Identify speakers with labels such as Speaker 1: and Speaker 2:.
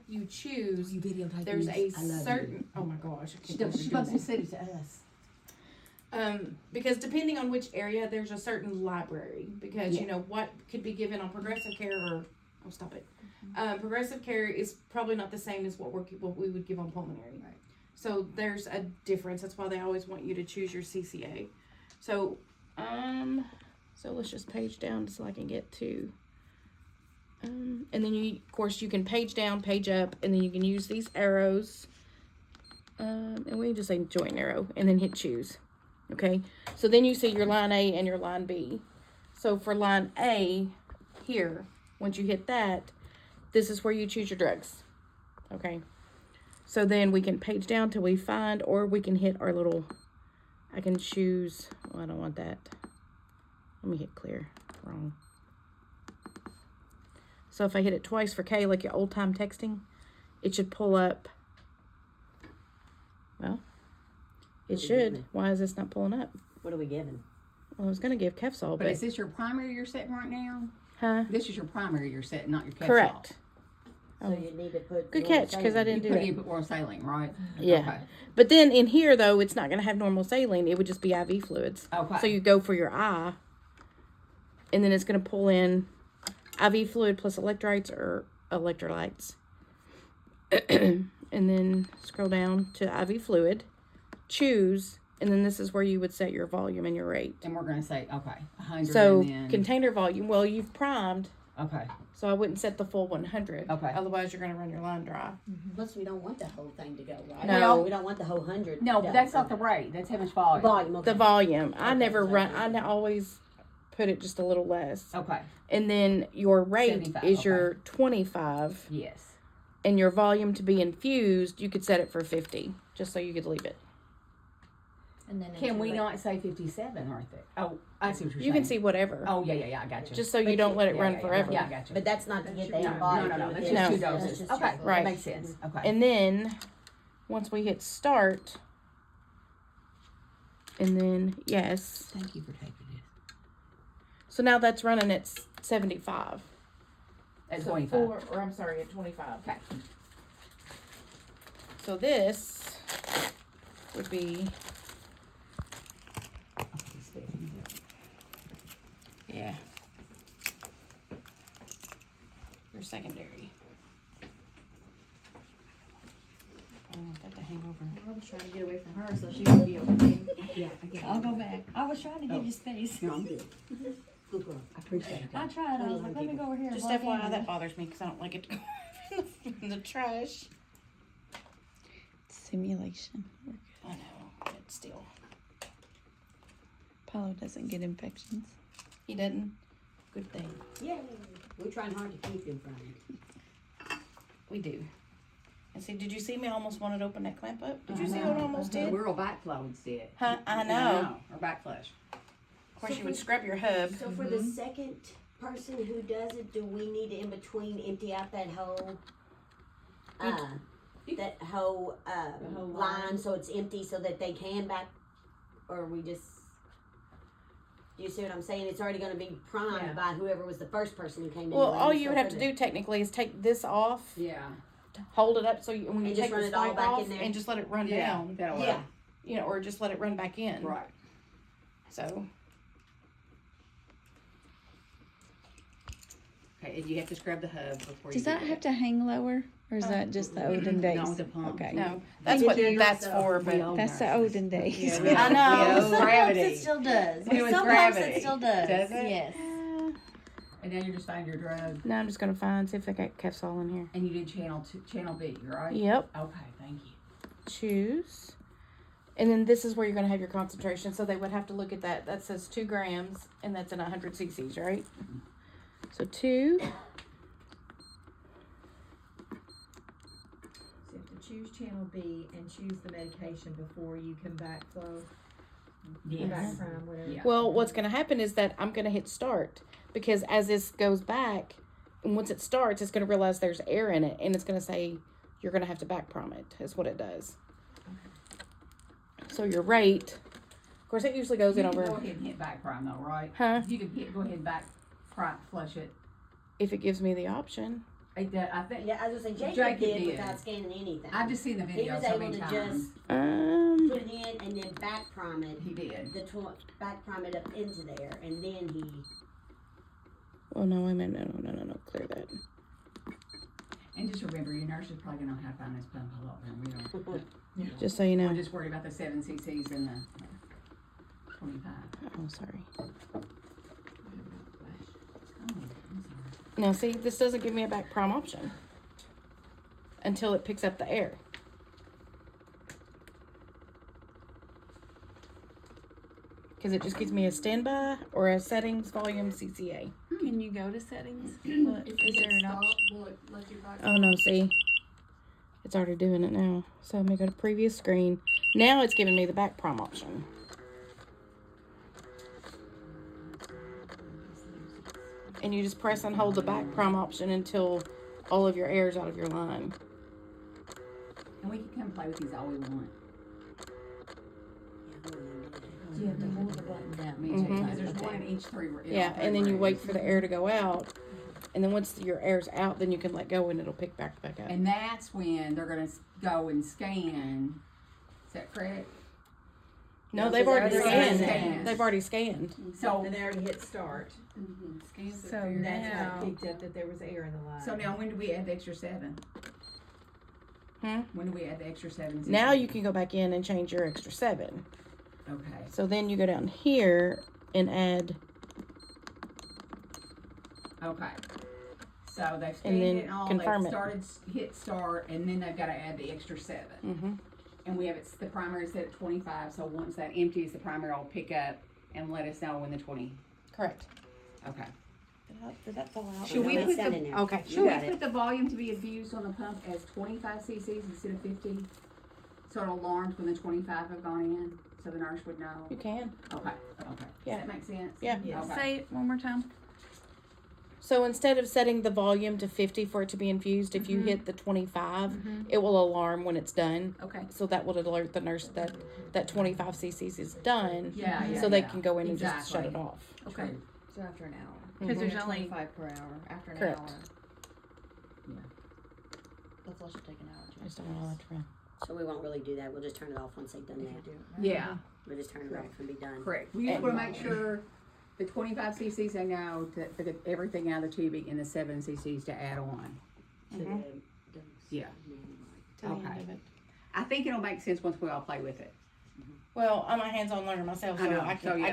Speaker 1: you choose,
Speaker 2: You videotape
Speaker 1: there's
Speaker 2: these?
Speaker 1: a
Speaker 2: I love
Speaker 1: certain, oh my gosh, I
Speaker 3: She
Speaker 1: can't believe
Speaker 3: she
Speaker 1: you're
Speaker 3: must
Speaker 1: doing
Speaker 3: have said it to us.
Speaker 1: that. Because depending on which area, there's a certain library, because
Speaker 3: Yeah.
Speaker 1: you know what could be given on progressive care or, oh stop it, progressive care is probably not the same as what we would give on pulmonary.
Speaker 3: Right.
Speaker 1: So there's a difference. That's why they always want you to choose your CCA. So, so let's just page down so I can get to, and then of course, you can page down, page up, and then you can use these arrows, and we can just say join arrow, and then hit choose. Okay, so then you see your line A and your line B. So for line A, here, once you hit that, this is where you choose your drugs. Okay, so then we can page down till we find, or we can hit our little, I can choose, well, I don't want that. Let me hit clear, wrong. So if I hit it twice for K, like your old time texting, it should pull up, well, it should. Why is this not pulling up?
Speaker 2: What are we giving?
Speaker 1: Well, I was going to give Kefsol,
Speaker 3: But is this your primary you're setting right now?
Speaker 1: Huh?
Speaker 3: This is your primary you're setting, not your Kefsol.
Speaker 1: Correct.
Speaker 2: So you need to put.
Speaker 1: Good
Speaker 2: normal
Speaker 1: catch, because I
Speaker 2: saline.
Speaker 1: didn't do
Speaker 3: You
Speaker 1: that.
Speaker 3: put oral saline, right?
Speaker 1: Yeah.
Speaker 3: Okay.
Speaker 1: But then in here, though, it's not going to have normal saline. It would just be IV fluids.
Speaker 3: Okay.
Speaker 1: So you go for your eye, and then it's going to pull in IV fluid plus electrolytes or electrolytes. And then scroll down to IV fluid, choose, and then this is where you would set your volume and your rate.
Speaker 3: And we're going to say, okay, 100
Speaker 1: So
Speaker 3: and then...
Speaker 1: container volume, well, you've primed,
Speaker 3: Okay.
Speaker 1: so I wouldn't set the full 100.
Speaker 3: Okay.
Speaker 1: Otherwise, you're going to run your line dry.
Speaker 2: Plus, we don't want the whole thing to go, right?
Speaker 1: No.
Speaker 2: Well, we don't want the whole 100.
Speaker 3: No, but that's not the rate. That's how much volume.
Speaker 2: volume. Okay.
Speaker 1: The volume. I
Speaker 2: Okay,
Speaker 1: never
Speaker 2: so-
Speaker 1: run, always put it just a little less.
Speaker 3: Okay.
Speaker 1: And then your rate
Speaker 3: 75,
Speaker 1: is
Speaker 3: okay.
Speaker 1: your 25.
Speaker 3: Yes.
Speaker 1: And your volume to be infused, you could set it for 50, just so you could leave it.
Speaker 4: And then
Speaker 3: Can we not say 57 right there? Oh, I see what you're saying.
Speaker 1: You can see whatever,
Speaker 3: Oh, yeah, I got you.
Speaker 1: just so you don't let it run forever.
Speaker 3: Yeah, I got you.
Speaker 2: But that's not to get the
Speaker 3: No,
Speaker 2: antibiotic.
Speaker 3: no, that's
Speaker 1: No.
Speaker 3: just two
Speaker 2: That's
Speaker 3: doses.
Speaker 2: just
Speaker 3: Okay,
Speaker 2: two
Speaker 1: Right.
Speaker 3: that makes sense. Okay.
Speaker 1: And then, once we hit start, and then yes.
Speaker 3: Thank you for taking this.
Speaker 1: So now that's running at 75.
Speaker 3: At
Speaker 1: So
Speaker 3: 25.
Speaker 1: I'm sorry, at 25.
Speaker 3: Okay.
Speaker 1: So this would be, yeah, your secondary. I don't want that to hang over.
Speaker 4: I was trying to get away from her so she would be okay.
Speaker 2: Yeah, I get it.
Speaker 4: I'll go back. I was trying to give you space.
Speaker 2: No, I'm good. Good girl. I appreciate it.
Speaker 4: I tried. I was like, let me go over here. and
Speaker 1: Just
Speaker 4: block
Speaker 1: FYI,
Speaker 4: in.
Speaker 1: that bothers me because I don't like it to go in the trash.
Speaker 5: Simulation.
Speaker 1: I know, but still.
Speaker 5: Paulo doesn't get infections.
Speaker 1: He doesn't. Good thing.
Speaker 2: Yay. We're trying hard to keep him from it.
Speaker 1: We do. And see, did you see me? I almost wanted to open that clamp up. Did you see what I almost did?
Speaker 3: We're all backflow instead.
Speaker 1: Huh? I know.
Speaker 3: Or backflush.
Speaker 1: Of course, you would scrub your hub.
Speaker 2: So for the second person who does it, do we need to in between empty out that whole that whole
Speaker 3: whole
Speaker 2: line so it's empty so that they can back, or we just, do you see what I'm saying? It's already going to be primed by whoever was the first person who came in.
Speaker 1: Well, all you would have to do technically is take this off,
Speaker 3: Yeah.
Speaker 1: hold it up so you, when you
Speaker 2: And just
Speaker 1: take
Speaker 2: run
Speaker 1: the
Speaker 2: it all
Speaker 1: stripe
Speaker 2: back
Speaker 1: off,
Speaker 2: in there.
Speaker 1: and just let it run
Speaker 3: Yeah.
Speaker 1: down.
Speaker 3: That'll
Speaker 2: Yeah.
Speaker 3: work.
Speaker 1: You know, or just let it run back in.
Speaker 3: Right.
Speaker 1: So,
Speaker 3: Okay, and you have to scrub the hub before you
Speaker 5: Does that
Speaker 3: do
Speaker 5: have to hang lower? Or is that just the olden days?
Speaker 3: No, the pump.
Speaker 5: Okay.
Speaker 1: no, that's
Speaker 2: And
Speaker 1: what
Speaker 2: you
Speaker 1: that's
Speaker 2: use
Speaker 1: for,
Speaker 2: the-
Speaker 1: but
Speaker 5: That's the olden days.
Speaker 3: Yeah,
Speaker 1: I know.
Speaker 3: We owe
Speaker 4: Sometimes
Speaker 3: gravity.
Speaker 4: it still does.
Speaker 3: It was
Speaker 4: Sometimes
Speaker 3: gravity.
Speaker 4: it still does.
Speaker 3: Does it?
Speaker 4: Yes.
Speaker 3: And now you're just finding your drug.
Speaker 1: now I'm just going to find, see if I got Kefsol in here.
Speaker 3: And you did channel B, right?
Speaker 1: Yep.
Speaker 3: Okay, thank you.
Speaker 1: Choose. And then this is where you're going to have your concentration. So they would have to look at that. That says 2 grams, and that's in 100 cc's, right? So 2.
Speaker 6: So you have to choose channel B and choose the medication before you can backflow,
Speaker 3: Yes.
Speaker 6: back prime, whatever.
Speaker 3: Yeah.
Speaker 1: Well, what's going to happen is that I'm going to hit start, because as this goes back, and once it starts, it's going to realize there's air in it, and it's going to say you're going to have to back prom it, is what it does. So your rate, of course, it usually goes
Speaker 3: You
Speaker 1: in
Speaker 3: can
Speaker 1: over,
Speaker 3: go ahead and hit back prime though, right?
Speaker 1: huh?
Speaker 3: You can go ahead and back prime, flush it.
Speaker 1: If it gives me the option.
Speaker 3: I think,
Speaker 2: Yeah, I was gonna say, Jacob
Speaker 3: Jacob
Speaker 2: did
Speaker 3: did.
Speaker 2: without scanning anything.
Speaker 3: I've just seen the
Speaker 2: He
Speaker 3: video
Speaker 2: was
Speaker 3: so
Speaker 2: able
Speaker 3: many
Speaker 2: to
Speaker 3: times.
Speaker 2: just put it in and then back prime it,
Speaker 3: He did.
Speaker 2: back prime it up into there, and then he.
Speaker 1: Oh no, wait a minute, no, clear that.
Speaker 3: And just remember, your nurse is probably gonna know how to find this pump a lot better than we don't.
Speaker 1: Just so you know.
Speaker 3: We're just worried about the 7 cc's and the 25.
Speaker 1: Oh, sorry.
Speaker 3: Oh, I'm sorry.
Speaker 1: Now see, this doesn't give me a back prime option until it picks up the air. Because it just gives me a standby or a settings volume CCA.
Speaker 5: Can you go to settings?
Speaker 7: If
Speaker 5: Is
Speaker 7: you
Speaker 5: there
Speaker 7: hit
Speaker 5: an
Speaker 7: stop,
Speaker 5: option?
Speaker 7: will it let you back?
Speaker 1: Oh no, see, it's already doing it now. So let me go to previous screen. Now it's giving me the back prime option. And you just press and hold the back prime option until all of your air's out of your line.
Speaker 3: And we can come play with these all we want.
Speaker 4: You have to hold the button down.
Speaker 3: Me too,
Speaker 1: Mhm.
Speaker 3: because there's one in each three.
Speaker 1: Yeah, and then you wait for the air to go out. And then once your air's out, then you can let go and it'll pick back up.
Speaker 3: And that's when they're gonna go and scan. Is that correct?
Speaker 1: No,
Speaker 2: No,
Speaker 1: they've
Speaker 2: because
Speaker 1: already
Speaker 2: they already
Speaker 1: scanned.
Speaker 3: scanned.
Speaker 1: They've already scanned.
Speaker 3: So,
Speaker 6: And they already hit start.
Speaker 5: So
Speaker 6: And that's how
Speaker 5: now,
Speaker 6: it picked up that there was air in the line.
Speaker 3: so now when do we add the extra 7?
Speaker 1: Hmm?
Speaker 3: When do we add the extra 7?
Speaker 1: Now you can go back in and change your extra 7.
Speaker 3: Okay.
Speaker 1: So then you go down here and add,
Speaker 3: Okay. So they've
Speaker 1: And
Speaker 3: scanned
Speaker 1: then
Speaker 3: it and all,
Speaker 1: confirm
Speaker 3: they've
Speaker 1: it.
Speaker 3: started, hit start, and then they've gotta add the extra 7.
Speaker 1: mm-hmm.
Speaker 3: And we have it, the primary set at 25, so once that empties, the primary will pick up and let us know when the 20,
Speaker 1: Correct.
Speaker 3: okay.
Speaker 4: Did that fall out?
Speaker 3: Should we
Speaker 2: No,
Speaker 3: put
Speaker 2: it's not
Speaker 3: the-
Speaker 2: in there.
Speaker 1: Okay.
Speaker 2: You
Speaker 3: Should we
Speaker 2: got it.
Speaker 3: put the volume to be infused on the pump as 25 cc's instead of 50? So it alarms when the 25 have gone in, so the nurse would know?
Speaker 1: You can.
Speaker 3: Okay, okay.
Speaker 1: Yeah.
Speaker 3: Does that make sense?
Speaker 1: Yeah.
Speaker 6: Yes.
Speaker 3: Okay.
Speaker 5: say it one more time.
Speaker 1: So instead of setting the volume to 50 for it to be infused, if you hit the 25, it will alarm when it's done.
Speaker 5: Okay.
Speaker 1: So that will alert the nurse that that 25 cc's is done.
Speaker 3: Yeah, yeah,
Speaker 1: So they
Speaker 3: yeah.
Speaker 1: can go in and just shut
Speaker 3: Exactly.
Speaker 1: it off.
Speaker 5: Okay.
Speaker 4: So after an hour.
Speaker 5: Because there's
Speaker 4: Yeah,
Speaker 5: only
Speaker 4: 25 per hour. After an
Speaker 1: Correct.
Speaker 4: hour.
Speaker 3: Yeah.
Speaker 4: That's all should take an hour.
Speaker 1: I just don't know how to run.
Speaker 2: So we won't really do that. We'll just turn it off once they've done
Speaker 4: If you
Speaker 2: that.
Speaker 4: do it.
Speaker 3: Yeah,
Speaker 2: We'll just turn it off and be done.
Speaker 3: correct. We just wanna make sure the 25 cc's they know to get everything out of the tubing and the 7 cc's to add on.
Speaker 2: To
Speaker 1: Mhm.
Speaker 2: the-
Speaker 3: Yeah.
Speaker 1: Till the end
Speaker 3: Okay.
Speaker 1: of it.
Speaker 3: I think it'll make sense once we all play with it.
Speaker 1: Well, I'm a hands-on learner myself, so
Speaker 3: I know,
Speaker 1: I
Speaker 3: so
Speaker 1: can
Speaker 3: yeah.
Speaker 1: I